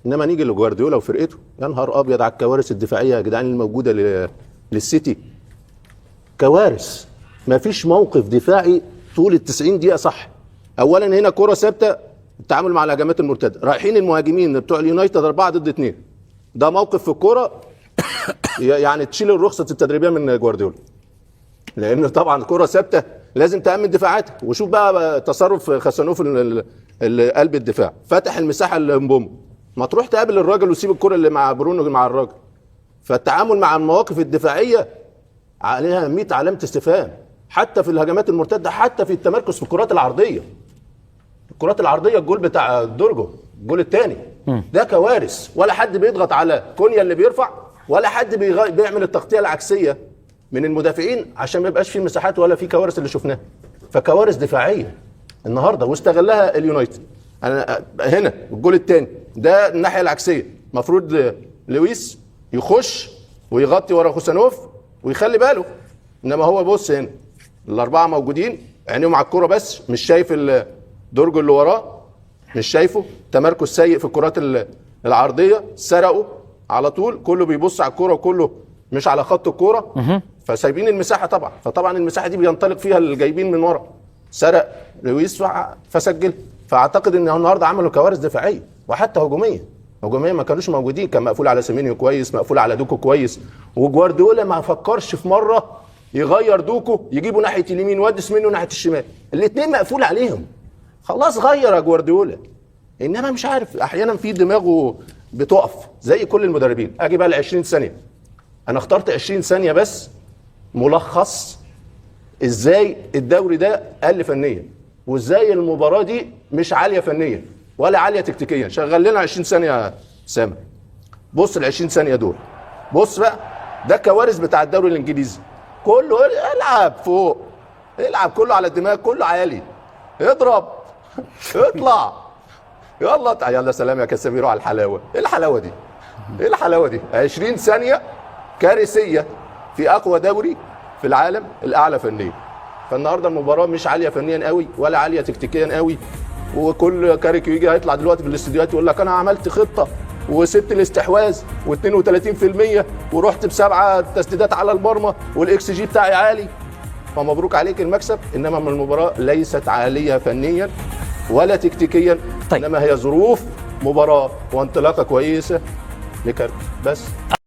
انما نيجي لجوارديولا وفرقته، يا نهار ابيض على الكوارث الدفاعيه يا جدعان الموجوده للسيتي. كوارث، ما فيش موقف دفاعي طول ال 90 دقيقه صح. اولا هنا كره ثابته، التعامل مع الهجمات المرتده، رايحين المهاجمين بتوع اليونايتد 4 ضد 2. ده موقف في الكوره يعني تشيل الرخصه التدريبيه من جوارديولا، لان طبعا كره ثابته لازم تامن دفاعاتك. وشوف بقى تصرف خسانوف قلب الدفاع، فتح المساحه لمبومو، ما تروح تقابل الراجل وسيب الكره اللي مع برونو مع الراجل. فالتعامل مع المواقف الدفاعيه عليها 100 علامه استفهام، حتى في الهجمات المرتده، حتى في التمركز في الكرات العرضيه. الكرات العرضيه، الجول بتاع دورجو الجول الثاني ده كوارث، ولا حد بيضغط على كونيا اللي بيرفع، ولا حد بيعمل التغطيه العكسيه من المدافعين عشان ما يبقاش في مساحات ولا في كوارث اللي شفناها. فكوارث دفاعيه النهارده واستغلها اليونايتد. انا هنا الجول الثاني ده الناحيه العكسيه، المفروض لويس يخش ويغطي ورا خوسانوف ويخلي باله، انما هو بص هنا الاربعه موجودين عينيهم على الكوره بس، مش شايف دورجو اللي وراه، مش شايفه. تمركز سيء في الكرات العرضيه، سرقوا على طول، كله بيبص على الكوره وكله مش على خط الكوره، فسايبين المساحه طبعا. فطبعا المساحه دي بينطلق فيها الجايبين من ورا، سرق لويس فسجل. فاعتقد ان النهارده عملوا كوارث دفاعيه وحتى هجوميه ما كانوش موجودين. كان مقفول على سيمينيو كويس، مقفول على دوكو كويس، وجوارديولا ما فكرش في مره يغير دوكو يجيبه ناحيه اليمين ويودي سيمينيو ناحيه الشمال، الاثنين مقفول عليهم. خلاص غير يا جوارديولا، انما مش عارف احيانا في دماغه بتقف زي كل المدربين. اجي بقى ل 20 ثانيه، انا اخترت 20 ثانيه بس ملخص ازاي الدوري ده قل فنيا، وازاي المباراه دي مش عاليه فنيا ولا عاليه تكتيكيا. شغل لنا 20 ثانيه يا سامر. بص ال 20 ثانيه دول، بص بقى، ده الكوارث بتاع الدوري الانجليزي كله. العب فوق، العب كله على الدماغ، كله عالي، اضرب، اطلع، يلا سلام يا كاسيميرو على الحلاوه. ايه الحلاوه دي؟ ايه الحلاوه دي؟ 20 ثانيه كارثيه في اقوى دوري في العالم الاعلى فنيا. فالنهارده المباراه مش عاليه فنيا قوي ولا عاليه تكتيكيا قوي. وكل كاريكيو يجي هيطلع دلوقتي في الاستديوهات يقول لك انا عملت خطه وسبت الاستحواذ و32% ورحت ب7 تسديدات على المرمى والاكس جي بتاعي عالي. فمبروك عليك المكسب، انما من المباراه ليست عاليه فنيا ولا تكتيكيا. طيب. انما هي ظروف مباراه وانطلاقه كويسه لكارت بس.